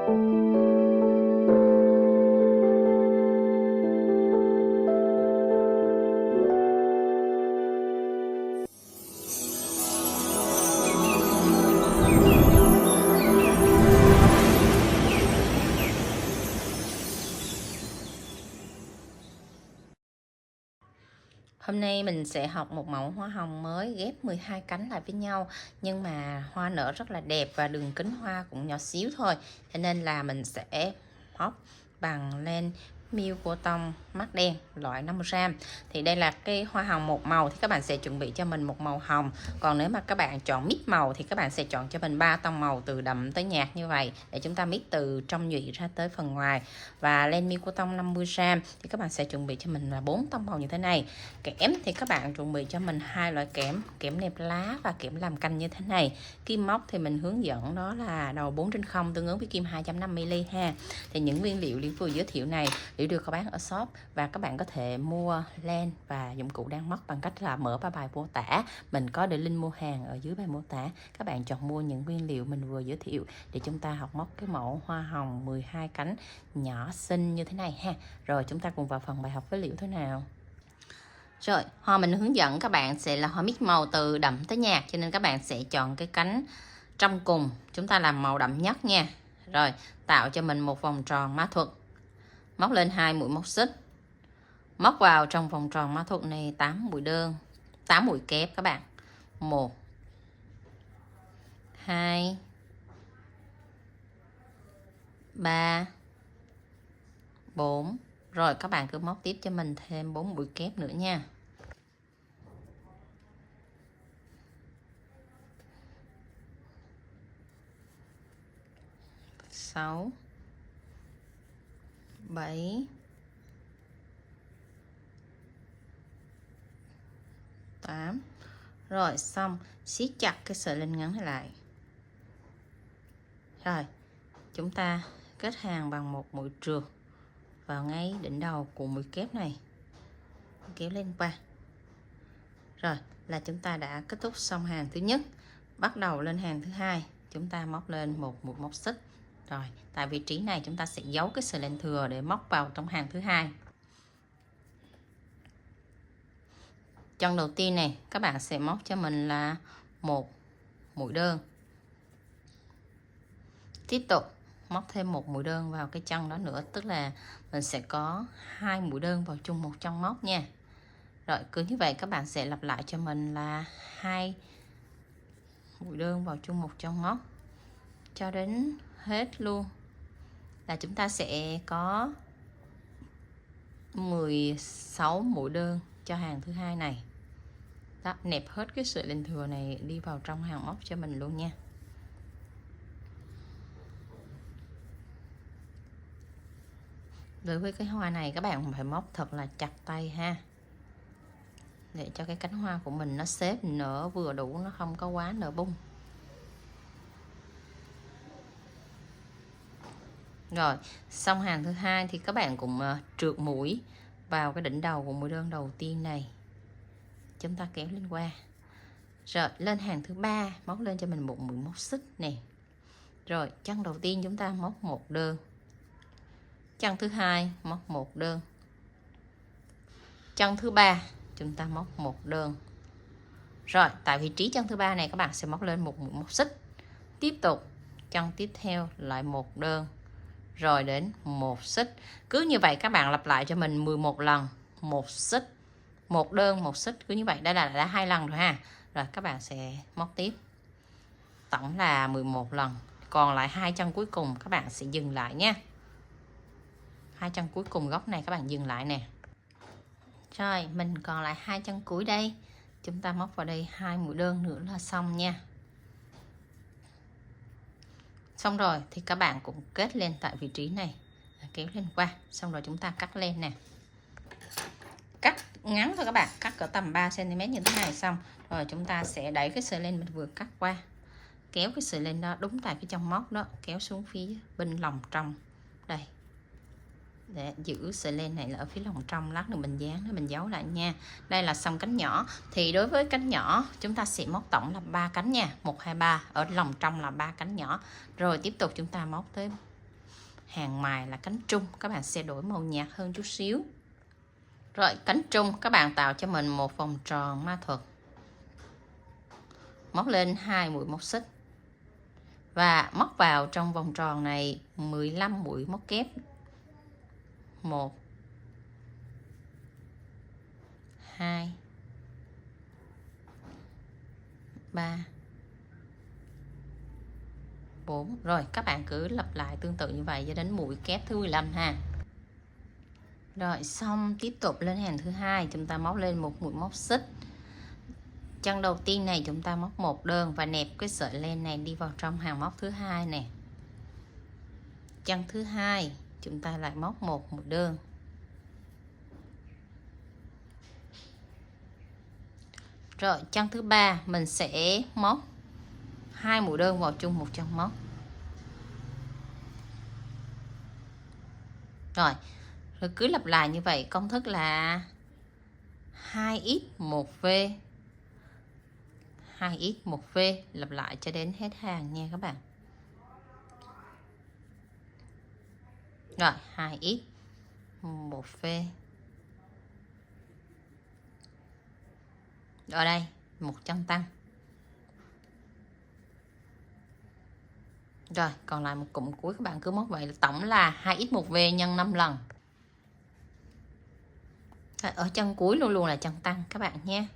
Hôm nay mình sẽ học một mẫu hoa hồng mới ghép 12 cánh lại với nhau. Nhưng mà hoa nở rất là đẹp và đường kính hoa cũng nhỏ xíu thôi. Cho nên là mình sẽ móc bằng len miêu cô tông mắt đen loại 50g. Thì đây là cái hoa hồng một màu thì các bạn sẽ chuẩn bị cho mình một màu hồng. Còn nếu mà các bạn chọn mix màu thì các bạn sẽ chọn cho mình 3 tông màu từ đậm tới nhạt như vậy, để chúng ta mix từ trong nhụy ra tới phần ngoài. Và len miêu cô tông 50g thì các bạn sẽ chuẩn bị cho mình là 4 tông màu như thế này. Kẽm thì các bạn chuẩn bị cho mình hai loại kẽm, kẽm nẹp lá và kẽm làm canh như thế này. Kim móc thì mình hướng dẫn đó là đầu 4/0 tương ứng với kim 2.5mm ha. Thì những nguyên liệu Liễu vừa giới thiệu này Liễu được có bán ở shop, và các bạn có thể mua len và dụng cụ đan móc bằng cách là mở ba bài mô tả. Mình có để link mua hàng ở dưới bài mô tả. Các bạn chọn mua những nguyên liệu mình vừa giới thiệu để chúng ta học móc cái mẫu hoa hồng 12 cánh nhỏ xinh như thế này ha. Rồi chúng ta cùng vào phần bài học với Liễu thế nào. Rồi, hoa mình hướng dẫn các bạn sẽ là hoa mix màu từ đậm tới nhạt, cho nên các bạn sẽ chọn cái cánh trong cùng, chúng ta làm màu đậm nhất nha. Rồi, tạo cho mình một vòng tròn mã thuật. Móc lên 2 mũi móc xích. Móc vào trong vòng tròn mã thuật này 8 mũi đơn, 8 mũi kép các bạn. 1 2 3 4. Rồi các bạn cứ móc tiếp cho mình thêm 4 mũi kép nữa nha. 6 7 8. Rồi xong, siết chặt cái sợi len ngắn này lại. Rồi, chúng ta kết hàng bằng một mũi trượt vào ngay đỉnh đầu của mũi kép này, kéo lên qua. Rồi là chúng ta đã kết thúc xong hàng thứ nhất. Bắt đầu lên hàng thứ hai, chúng ta móc lên một mũi móc xích. Rồi, tại vị trí này chúng ta sẽ giấu cái sợi len thừa để móc vào trong hàng thứ hai. Chân đầu tiên này các bạn sẽ móc cho mình là một mũi đơn. Tiếp tục móc thêm một mũi đơn vào cái chân đó nữa, tức là mình sẽ có 2 mũi đơn vào chung một chân móc nha. Rồi cứ như vậy các bạn sẽ lặp lại cho mình là 2 mũi đơn vào chung một chân móc cho đến hết luôn, là chúng ta sẽ có 16 mũi đơn cho hàng thứ hai này. Đó, nẹp hết cái sợi len thừa này đi vào trong hàng móc cho mình luôn nha. Đối với cái hoa này các bạn phải móc thật là chặt tay ha, để cho cái cánh hoa của mình nó xếp nở vừa đủ, nó không có quá nở bung. Rồi xong hàng thứ hai thì các bạn cũng trượt mũi vào cái đỉnh đầu của mũi đơn đầu tiên này, chúng ta kéo lên qua. Rồi lên hàng thứ ba, móc lên cho mình một mũi móc xích nè. Rồi chân đầu tiên chúng ta móc một đơn, chân thứ hai móc một đơn, chân thứ ba chúng ta móc một đơn. Rồi tại vị trí chân thứ ba này các bạn sẽ móc lên một mũi móc xích. Tiếp tục chân tiếp theo lại một đơn, rồi đến một xích. Cứ như vậy các bạn lặp lại cho mình 11 lần, một xích, một đơn, một xích, cứ như vậy. Đây là đã 2 lần rồi ha. Rồi các bạn sẽ móc tiếp, tổng là 11 lần. Còn lại 2 chân cuối cùng các bạn sẽ dừng lại nha. 2 chân cuối cùng góc này các bạn dừng lại nè. Rồi mình còn lại 2 chân cuối đây, chúng ta móc vào đây 2 mũi đơn nữa là xong nha. Xong rồi thì các bạn cũng kết lên tại vị trí này, kéo lên qua. Xong rồi chúng ta cắt lên nè, cắt ngắn thôi các bạn, cắt cỡ tầm 3cm như thế này. Xong rồi chúng ta sẽ đẩy cái sợi len mình vừa cắt qua, kéo cái sợi len đó đúng tại cái trong móc đó, kéo xuống phía bên lòng trong đây, để giữ sợi len này là ở phía lòng trong. Lát nữa mình dán để mình giấu lại nha. Đây là xong cánh nhỏ. Thì đối với cánh nhỏ chúng ta sẽ móc tổng là 3 cánh nha, 1 2 3, ở lòng trong là 3 cánh nhỏ. Rồi tiếp tục chúng ta móc tới hàng mài là cánh trung, các bạn sẽ đổi màu nhạt hơn chút xíu. Rồi cánh trung các bạn tạo cho mình một vòng tròn ma thuật, móc lên 2 mũi móc xích và móc vào trong vòng tròn này 15 mũi móc kép. 1 2 3 4. Rồi các bạn cứ lặp lại tương tự như vậy cho đến mũi kép thứ 15 ha. Rồi xong tiếp tục lên hàng thứ hai, chúng ta móc lên một mũi móc xích. Chân đầu tiên này chúng ta móc một đơn và nẹp cái sợi len này đi vào trong hàng móc thứ hai nè. Chân thứ hai chúng ta lại móc một mũi đơn. Rồi chân thứ ba mình sẽ móc 2 mũi đơn vào chung một chân móc. Rồi cứ lặp lại như vậy, công thức là 2x 1v 2x 1v, lặp lại cho đến hết hàng nha các bạn. Rồi 2x 1v. Ở đây một chân tăng. Rồi còn lại một cụm cuối các bạn cứ móc vậy, tổng là 2x 1v nhân 5 lần. Ở chân cuối luôn luôn là chân tăng các bạn nhé.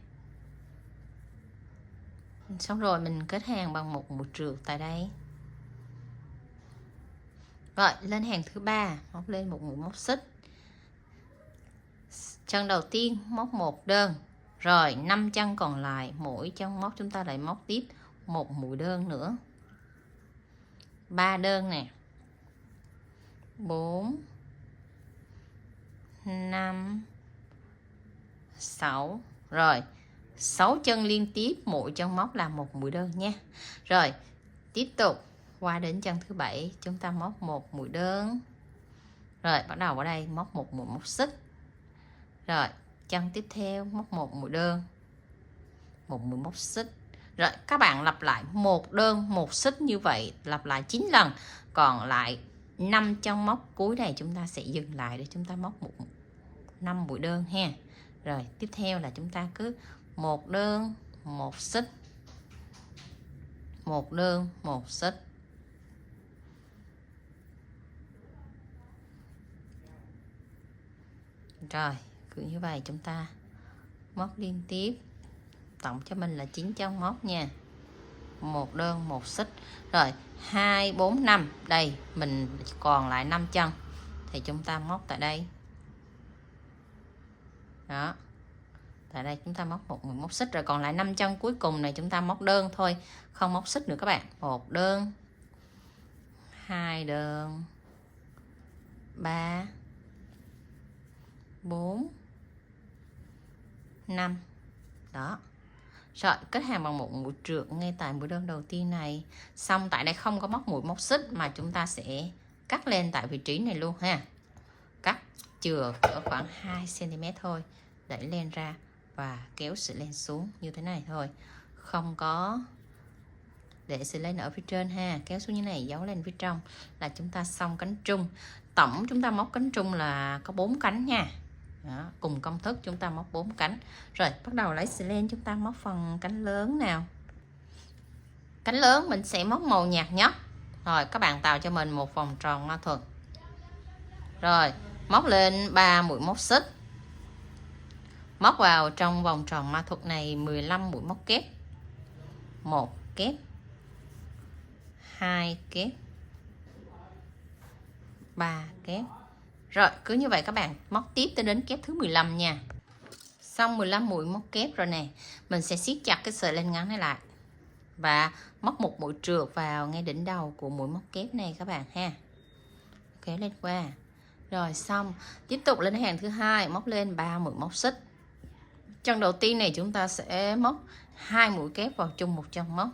Xong rồi mình kết hàng bằng một mũi trượt tại đây. Rồi lên hàng thứ ba, móc lên một mũi móc xích. Chân đầu tiên móc một đơn. Rồi 5 chân còn lại, mỗi chân móc chúng ta lại móc tiếp một mũi đơn nữa. 3 đơn nè. 4 5 6. Rồi 6 chân liên tiếp, mỗi chân móc là một mũi đơn nha. Rồi tiếp tục qua đến chân thứ 7, chúng ta móc một mũi đơn. Rồi bắt đầu ở đây móc một mũi móc xích. Rồi chân tiếp theo móc một mũi đơn, một mũi móc xích. Rồi các bạn lặp lại một đơn một xích như vậy, lặp lại 9 lần. Còn lại 5 chân móc cuối này chúng ta sẽ dừng lại để chúng ta móc 5 mũi đơn ha. Rồi tiếp theo là chúng ta cứ một đơn một xích, một đơn một xích. Rồi cứ như vậy chúng ta móc liên tiếp, tổng cho mình là 9 chân móc nha. Một đơn một xích. Rồi 2 4 5, đây mình còn lại 5 chân thì chúng ta móc tại đây. Đó, tại đây chúng ta móc một mũi móc xích. Rồi còn lại 5 chân cuối cùng này chúng ta móc đơn thôi, không móc xích nữa các bạn. Một đơn, 2 đơn, 3 4 5. Đó. Rồi kết hàng bằng một mũi trượt ngay tại mũi đơn đầu tiên này. Xong tại đây không có móc mũi móc xích mà chúng ta sẽ cắt lên tại vị trí này luôn ha. Cắt chừa cỡ khoảng 2 cm thôi, đẩy len ra và kéo sợi len xuống như thế này thôi, không có để sợi len ở phía trên ha. Kéo xuống như này, giấu lên phía trong là chúng ta xong cánh trung. Tổng chúng ta móc cánh trung là có 4 cánh nha. Đó, cùng công thức chúng ta móc 4 cánh. Rồi bắt đầu lấy sợi len chúng ta móc phần cánh lớn nào. Cánh lớn mình sẽ móc màu nhạt nhất. Rồi các bạn tạo cho mình một vòng tròn ma thuật. Rồi móc lên 3 mũi móc xích, móc vào trong vòng tròn ma thuật này 15 mũi móc kép. 1 kép, 2 kép, 3 kép. Rồi cứ như vậy các bạn móc tiếp tới đến kép thứ 15 nha. Xong 15 mũi móc kép rồi nè, mình sẽ siết chặt cái sợi len ngắn này lại và móc một mũi trượt vào ngay đỉnh đầu của mũi móc kép này các bạn ha. Kéo lên qua. Rồi xong, tiếp tục lên hàng thứ hai, móc lên 3 mũi móc xích. Chân đầu tiên này chúng ta sẽ móc 2 mũi kép vào chung một chân móc.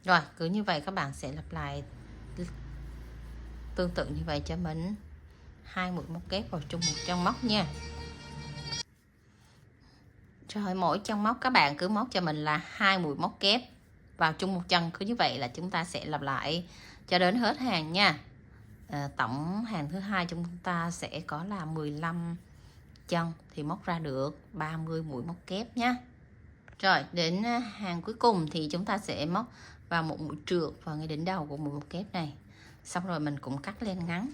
Rồi cứ như vậy các bạn sẽ lặp lại tương tự như vậy cho mình. 2 mũi móc kép vào chung một chân móc nha. Rồi mỗi chân móc các bạn cứ móc cho mình là 2 mũi móc kép vào chung một chân, cứ như vậy là chúng ta sẽ lặp lại cho đến hết hàng nha. Tổng hàng thứ hai chúng ta sẽ có là 15 chân thì móc ra được 30 mũi móc kép nhé. Rồi đến hàng cuối cùng thì chúng ta sẽ móc vào một mũi trượt vào ngay đỉnh đầu của mũi móc kép này. Xong rồi mình cũng cắt lên ngắn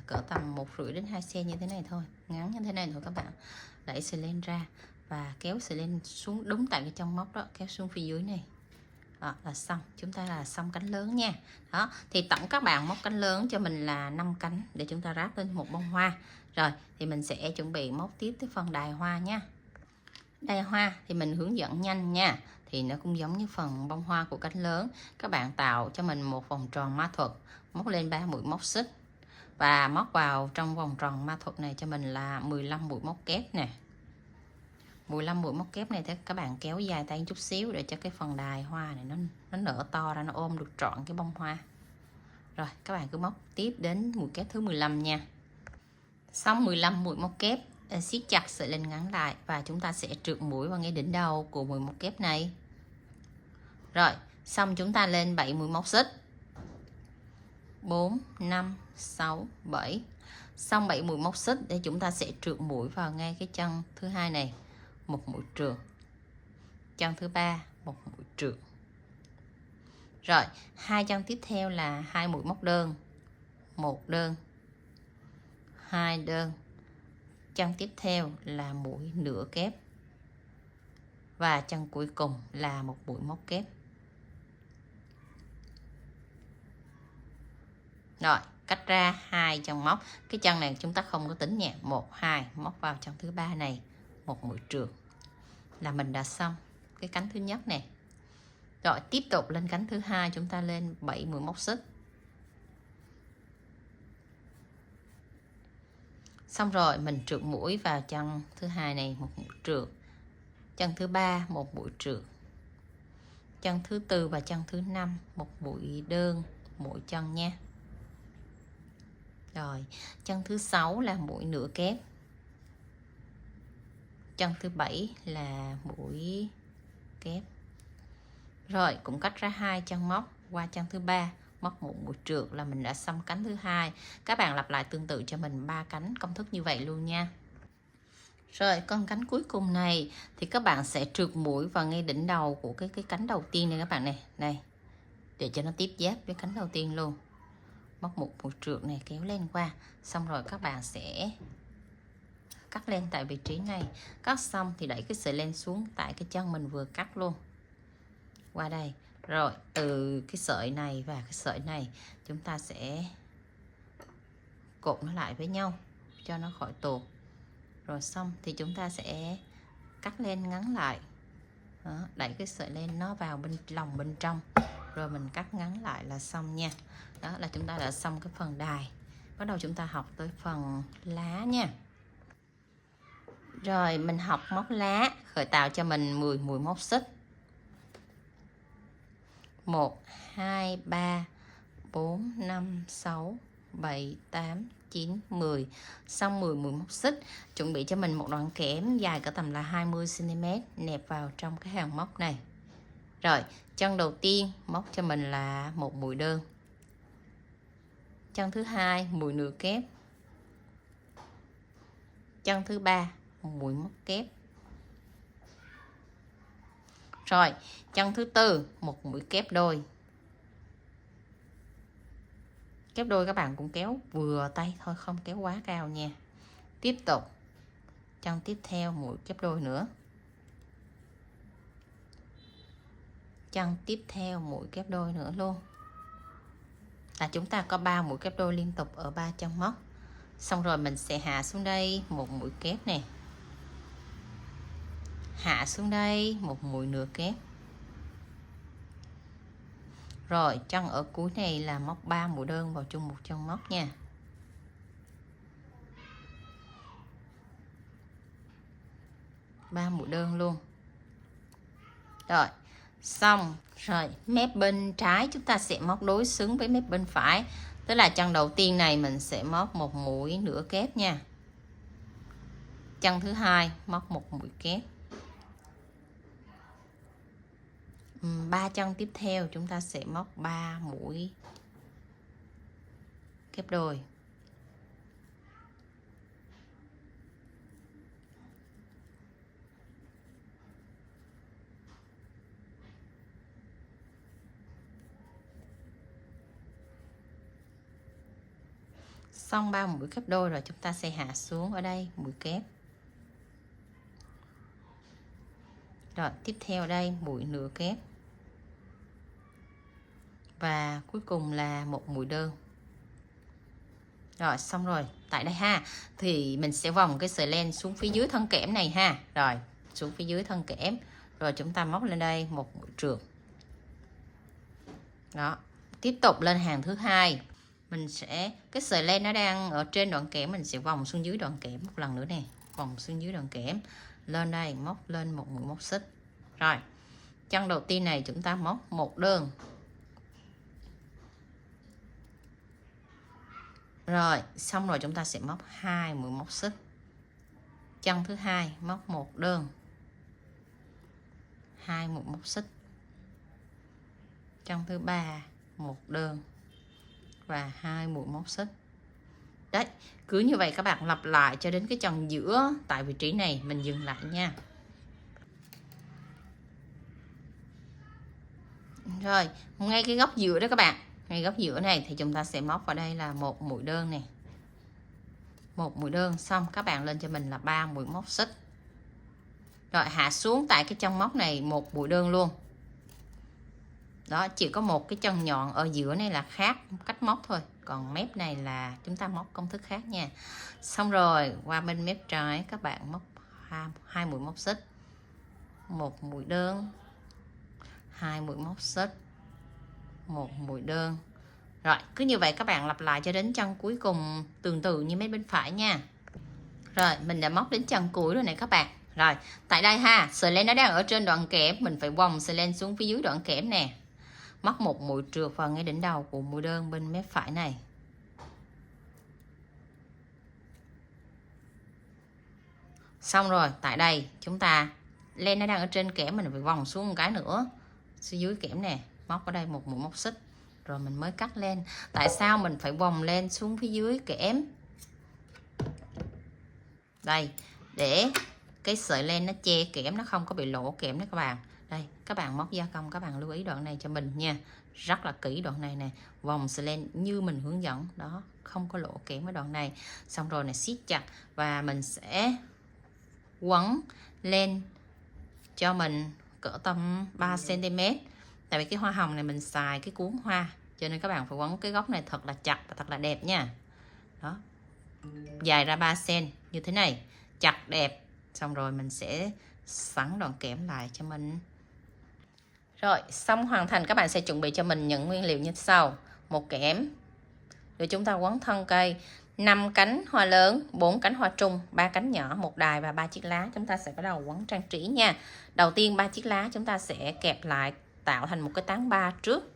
cỡ tầm 1,5 đến 2 cm như thế này thôi, ngắn như thế này thôi các bạn. Đẩy sợi len ra và kéo sợi len xuống đúng tại cái trong móc đó, kéo xuống phía dưới này. Đó là xong, chúng ta là xong cánh lớn nha. Đó thì tổng các bạn móc cánh lớn cho mình là 5 cánh để chúng ta ráp lên một bông hoa. Rồi thì mình sẽ chuẩn bị móc tiếp tới phần đài hoa nha. Đài hoa thì mình hướng dẫn nhanh nha, thì nó cũng giống như phần bông hoa của cánh lớn. Các bạn tạo cho mình một vòng tròn ma thuật, móc lên 3 mũi móc xích và móc vào trong vòng tròn ma thuật này cho mình là 15 mũi móc kép nè. 15 mũi móc kép này thì các bạn kéo dài tay chút xíu để cho cái phần đài hoa này nó nở to ra, nó ôm được trọn cái bông hoa. Rồi các bạn cứ móc tiếp đến mũi kép thứ 15 nha. Xong 15 mũi móc kép, siết chặt sợi len ngắn lại và chúng ta sẽ trượt mũi vào ngay đỉnh đầu của mũi móc kép này. Rồi xong chúng ta lên 7 mũi móc xích, 4 5 6 7. Xong 7 mũi móc xích để chúng ta sẽ trượt mũi vào ngay cái chân thứ hai này, một mũi trượt. Chân thứ ba một mũi trượt. Rồi hai chân tiếp theo là 2 mũi móc đơn, 1 đơn, 2 đơn. Chân tiếp theo là mũi nửa kép và chân cuối cùng là một mũi móc kép. Rồi cách ra 2 chân móc, cái chân này chúng ta không có tính nha, 1 2 móc vào chân thứ ba này, một mũi trượt là mình đã xong cái cánh thứ nhất này. Rồi tiếp tục lên cánh thứ hai, chúng ta lên 7 mũi móc xích. Xong rồi mình trượt mũi vào chân thứ hai này, một mũi trượt. Chân thứ ba một mũi trượt. Chân thứ tư và chân thứ năm một mũi đơn mỗi chân nha. Rồi chân thứ 6 là mũi nửa kép. Chân thứ 7 là mũi kép. Rồi cũng cách ra 2 chân móc qua chân thứ ba, móc một mũi trượt là mình đã xong cánh thứ hai. Các bạn lặp lại tương tự cho mình 3 cánh công thức như vậy luôn nha. Rồi con cánh cuối cùng này thì các bạn sẽ trượt mũi vào ngay đỉnh đầu của cái cánh đầu tiên này các bạn này, này. Để cho nó tiếp giáp với cánh đầu tiên luôn. Móc một mũi trượt này kéo lên qua, xong rồi các bạn sẽ cắt lên tại vị trí này. Cắt xong thì đẩy cái sợi len xuống tại cái chân mình vừa cắt luôn. Qua đây. Rồi từ cái sợi này và cái sợi này chúng ta sẽ cột nó lại với nhau cho nó khỏi tuột. Rồi xong thì chúng ta sẽ cắt len ngắn lại. Đó, đẩy cái sợi len nó vào lòng bên trong. Rồi mình cắt ngắn lại là xong nha. Đó là chúng ta đã xong cái phần đài. Bắt đầu chúng ta học tới phần lá nha. Rồi mình học móc lá, khởi tạo cho mình 10 mũi móc xích. 1 2 3 4 5 6 7 8 9 10. Xong 10 mũi móc xích, chuẩn bị cho mình một đoạn kẽm dài cỡ tầm là 20 cm nẹp vào trong cái hàng móc này. Rồi, chân đầu tiên móc cho mình là một mũi đơn. Chân thứ hai mũi nửa kép. Chân thứ ba một mũi móc kép. Rồi, chân thứ tư một mũi kép đôi. Kép đôi các bạn cũng kéo vừa tay thôi, không kéo quá cao nha. Tiếp tục chân tiếp theo mũi kép đôi nữa. Chân tiếp theo mũi kép đôi nữa luôn. Là chúng ta có 3 mũi kép đôi liên tục ở 3 chân móc. Xong rồi mình sẽ hạ xuống đây một mũi kép này. Hạ xuống đây một mũi nửa kép. Rồi chân ở cuối này là móc 3 mũi đơn vào chung một chân móc nha. Ba mũi đơn luôn. Rồi xong. Rồi mép bên trái chúng ta sẽ móc đối xứng với mép bên phải. Tức là chân đầu tiên này mình sẽ móc một mũi nửa kép nha. Chân thứ hai móc một mũi kép. 3 chân tiếp theo chúng ta sẽ móc 3 mũi kép đôi. Xong 3 mũi kép đôi rồi chúng ta sẽ hạ xuống ở đây mũi kép. Rồi tiếp theo đây mũi nửa kép. Và cuối cùng là một mũi đơn. Rồi xong rồi. Tại đây ha, thì mình sẽ vòng cái sợi len xuống phía dưới thân kẽm này ha. Rồi xuống phía dưới thân kẽm. Rồi chúng ta móc lên đây một mũi trượt. Đó. Tiếp tục lên hàng thứ hai. Mình sẽ, cái sợi len nó đang ở trên đoạn kẽm, mình sẽ vòng xuống dưới đoạn kẽm một lần nữa nè. Vòng xuống dưới đoạn kẽm. Lên đây móc lên một mũi móc xích. Rồi chân đầu tiên này chúng ta móc một đơn. Rồi xong rồi chúng ta sẽ móc 2 mũi móc xích. Chân thứ hai móc một đơn, 2 mũi móc xích. Chân thứ ba một đơn và 2 mũi móc xích. Đấy, cứ như vậy các bạn lặp lại cho đến cái chân giữa tại vị trí này mình dừng lại nha. Rồi, ngay cái góc giữa đó các bạn, ngay góc giữa này thì chúng ta sẽ móc vào đây là một mũi đơn này. Một mũi đơn xong các bạn lên cho mình là 3 mũi móc xích. Rồi hạ xuống tại cái chân móc này một mũi đơn luôn. Đó, chỉ có một cái chân nhọn ở giữa này là khác cách móc thôi, còn mép này là chúng ta móc công thức khác nha. Xong rồi qua bên mép trái các bạn móc 2 mũi móc xích, một mũi đơn, 2 mũi móc xích, một mũi đơn. Rồi cứ như vậy các bạn lặp lại cho đến chân cuối cùng tương tự như mép bên phải nha. Rồi mình đã móc đến chân cuối rồi này các bạn. Rồi tại đây ha, sợi len nó đang ở trên đoạn kẽm, mình phải vòng sợi len xuống phía dưới đoạn kẽm nè. Móc một mũi trượt vào ngay đỉnh đầu của mũi đơn bên mép phải này. Xong rồi tại đây chúng ta len nó đang ở trên kẽm, mình phải vòng xuống một cái nữa xuống dưới kẽm nè, móc ở đây một mũi móc xích rồi mình mới cắt len. Tại sao mình phải vòng len xuống phía dưới kẽm? Đây, để cái sợi len nó che kẽm, nó không có bị lỗ kẽm đó các bạn. Đây, các bạn móc gia công các bạn lưu ý đoạn này cho mình nha. Rất là kỹ đoạn này nè, vòng sợi len như mình hướng dẫn đó, không có lỗ kẽm ở đoạn này. Xong rồi này siết chặt và mình sẽ quấn len cho mình cỡ tầm 3 cm. Tại vì cái hoa hồng này mình xài cái cuốn hoa, cho nên các bạn phải quấn cái góc này thật là chặt và thật là đẹp nha. Đó, dài ra 3 cm như thế này, chặt đẹp. Xong rồi mình sẽ sắn đoạn kẽm lại cho mình. Rồi xong hoàn thành, các bạn sẽ chuẩn bị cho mình những nguyên liệu như sau: một kẽm để chúng ta quấn thân cây, 5 cánh hoa lớn, 4 cánh hoa trung, 3 cánh nhỏ, một đài và 3 chiếc lá. Chúng ta sẽ bắt đầu quấn trang trí nha. Đầu tiên 3 chiếc lá chúng ta sẽ kẹp lại tạo thành một cái tán 3 trước.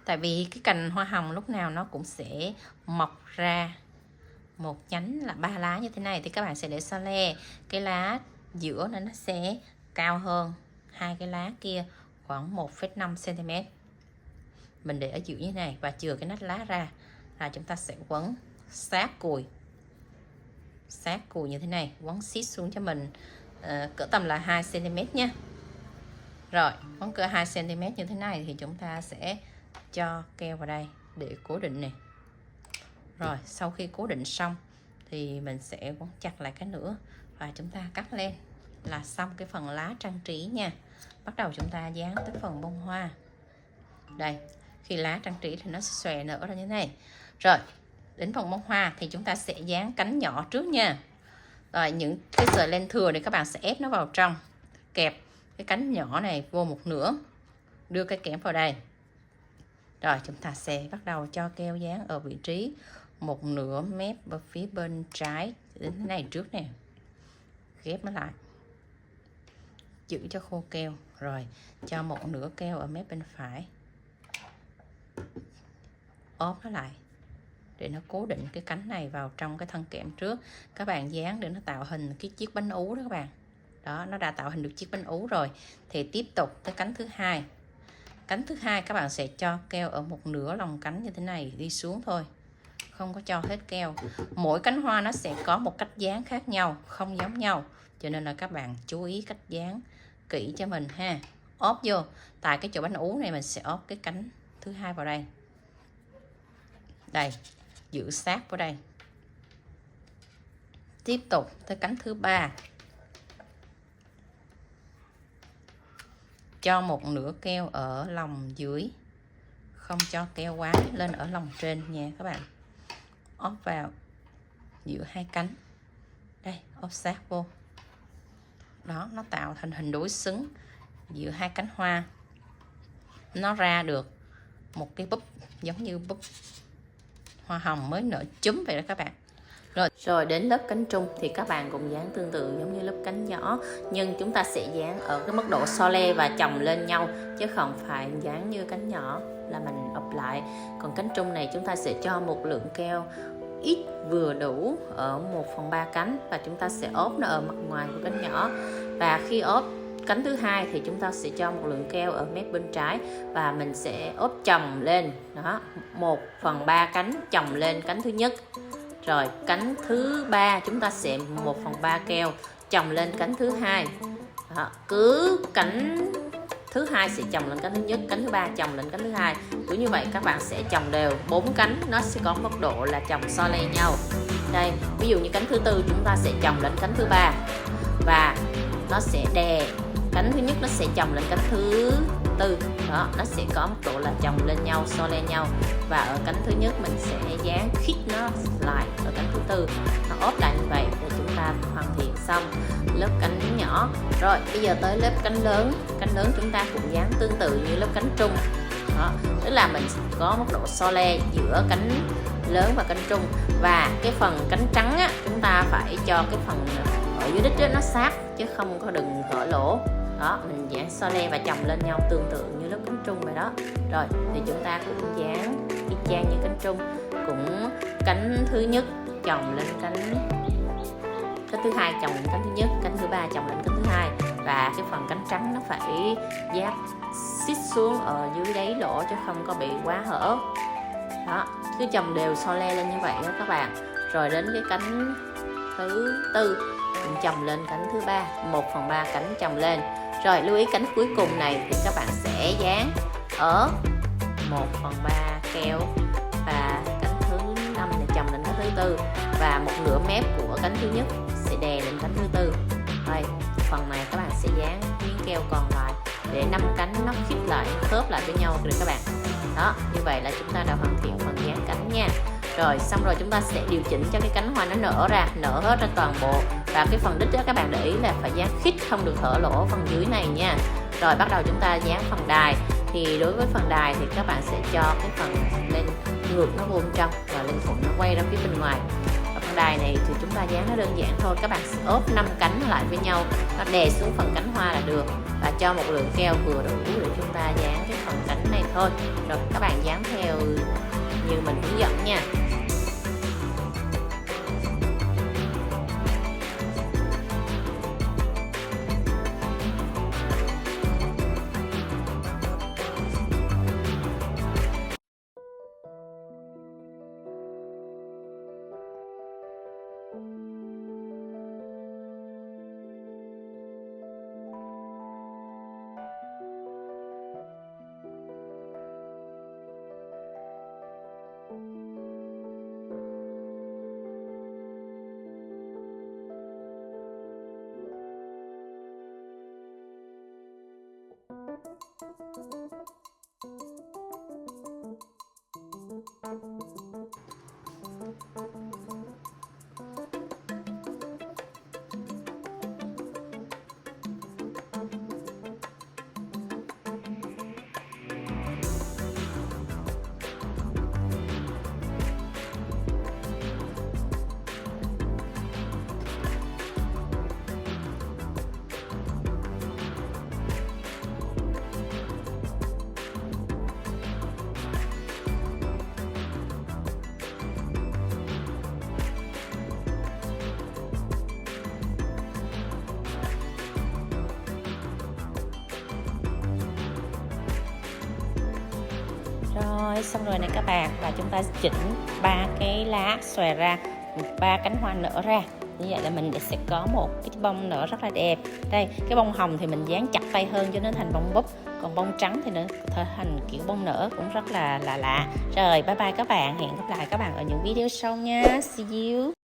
Tại vì cái cành hoa hồng lúc nào nó cũng sẽ mọc ra một nhánh là 3 lá như thế này, thì các bạn sẽ để sa le cái lá giữa nên nó sẽ cao hơn hai cái lá kia khoảng 1,5 cm. Mình để ở giữa như này và chừa cái nách lá ra là chúng ta sẽ quấn sát cùi như thế này, quấn xít xuống cho mình cỡ tầm là 2 cm nha. Rồi quấn cỡ 2 cm như thế này thì chúng ta sẽ cho keo vào đây để cố định này. Rồi sau khi cố định xong thì mình sẽ quấn chặt lại cái nữa và chúng ta cắt lên là xong cái phần lá trang trí nha. Bắt đầu chúng ta dán tới phần bông hoa. Đây, khi lá trang trí thì nó sẽ xòe nở ra như thế này. Rồi đến phần bông hoa thì chúng ta sẽ dán cánh nhỏ trước nha. Rồi những cái sợi len thừa này các bạn sẽ ép nó vào trong, kẹp cái cánh nhỏ này vô một nửa, đưa cái kẽm vào đây. Rồi chúng ta sẽ bắt đầu cho keo dán ở vị trí một nửa mép ở phía bên trái đến thế này trước nè, ghép nó lại giữ cho khô keo. Rồi cho một nửa keo ở mép bên phải, ốp nó lại để nó cố định cái cánh này vào trong cái thân kẽm trước. Các bạn dán để nó tạo hình cái chiếc bánh ú đó các bạn. Đó, nó đã tạo hình được chiếc bánh ú rồi. Thì tiếp tục tới cánh thứ hai. Cánh thứ hai các bạn sẽ cho keo ở một nửa lòng cánh như thế này đi xuống thôi, không có cho hết keo. Mỗi cánh hoa nó sẽ có một cách dán khác nhau, không giống nhau, cho nên là các bạn chú ý cách dán kỹ cho mình ha. Ốp vô tại cái chỗ bánh ú này, mình sẽ ốp cái cánh thứ hai vào đây. Đây, giữ sát vào đây. Tiếp tục tới cánh thứ ba, cho một nửa keo ở lòng dưới, không cho keo quá lên ở lòng trên nha các bạn. Ốp vào giữa hai cánh, đây, ốp sát vô. Đó, nó tạo thành hình đối xứng giữa hai cánh hoa, nó ra được một cái búp giống như búp hoa hồng mới nở chúm vậy đó các bạn. Rồi đến lớp cánh trung thì các bạn cũng dán tương tự giống như lớp cánh nhỏ, nhưng chúng ta sẽ dán ở cái mức độ so le và chồng lên nhau, chứ không phải dán như cánh nhỏ là mình ập lại. Còn cánh trung này chúng ta sẽ cho một lượng keo ít vừa đủ ở 1/3 cánh, và chúng ta sẽ ốp nó ở mặt ngoài của cánh nhỏ. Và khi ốp cánh thứ hai thì chúng ta sẽ cho một lượng keo ở mép bên trái, và mình sẽ ốp chồng lên. Đó, 1/3 cánh chồng lên cánh thứ nhất. Rồi cánh thứ ba chúng ta sẽ 1/3 keo chồng lên cánh thứ hai. Đó, cứ cánh thứ hai sẽ chồng lên cánh thứ nhất, cánh thứ ba chồng lên cánh thứ hai. Cứ như vậy các bạn sẽ chồng đều 4 cánh, nó sẽ có mức độ là chồng so le nhau. Đây, ví dụ như cánh thứ tư chúng ta sẽ chồng lên cánh thứ ba, và nó sẽ đè cánh thứ nhất, nó sẽ chồng lên cánh thứ tư. Đó, nó sẽ có mức độ là chồng lên nhau, so le nhau. Và ở cánh thứ nhất mình sẽ dán khít nó lại ở cánh thứ tư, nó ốp lại như vậy để chúng ta hoàn thiện xong lớp cánh nhỏ. Rồi bây giờ tới lớp cánh lớn. Cánh lớn chúng ta cũng dán tương tự như lớp cánh trung. Đó, tức là mình có mức độ so le giữa cánh lớn và cánh trung. Và cái phần cánh trắng á, chúng ta phải cho cái phần ở dưới đít đó, nó sát chứ không có đừng hở lỗ. Đó, mình dán so le và chồng lên nhau tương tự như lớp cánh trung vậy đó. Rồi thì chúng ta cũng dán y chang như cánh trung, cũng cánh thứ nhất chồng lên cánh thứ hai, chồng lên cánh thứ nhất, cánh thứ ba chồng lên cánh thứ hai, và cái phần cánh trắng nó phải dán xít xuống ở dưới đáy lỗ chứ không có bị quá hở. Đó, cứ chồng đều so le lên như vậy đó các bạn. Rồi đến cái cánh thứ tư mình chồng lên cánh thứ ba, 1/3 cánh chồng lên. Rồi lưu ý cánh cuối cùng này thì các bạn sẽ dán ở 1/3 keo, và cánh thứ năm này chồng lên cánh thứ tư, và một nửa mép của cánh thứ nhất sẽ đè lên cánh thứ tư. Rồi phần này các bạn sẽ dán miếng keo còn lại để 5 cánh nó khít lại, khớp lại với nhau rồi các bạn. Đó, như vậy là chúng ta đã hoàn thiện phần dán cánh nha. Rồi xong rồi chúng ta sẽ điều chỉnh cho cái cánh hoa nó nở hết ra toàn bộ. Và cái phần đít đó các bạn để ý là phải dán khít, không được hở lỗ phần dưới này nha. Rồi bắt đầu chúng ta dán phần đài. Thì đối với phần đài thì các bạn sẽ cho cái phần lên ngược nó vô bên trong, và lên thuận nó quay ra phía bên ngoài. Và phần đài này thì chúng ta dán nó đơn giản thôi, các bạn sẽ ốp 5 cánh lại với nhau, nó đè xuống phần cánh hoa là được, và cho một lượng keo vừa đủ để chúng ta dán cái phần cánh này thôi. Rồi các bạn dán theo như mình hướng dẫn nha. ơi, xong rồi này các bạn, và chúng ta chỉnh 3 cái lá xòe ra, 3 cánh hoa nở ra. Như vậy là mình sẽ có một cái bông nở rất là đẹp. Đây, cái bông hồng thì mình dán chặt tay hơn cho nó thành bông búp, còn bông trắng thì nó thành kiểu bông nở cũng rất là lạ. Rồi, bye bye các bạn, hẹn gặp lại các bạn ở những video sau nha. See you.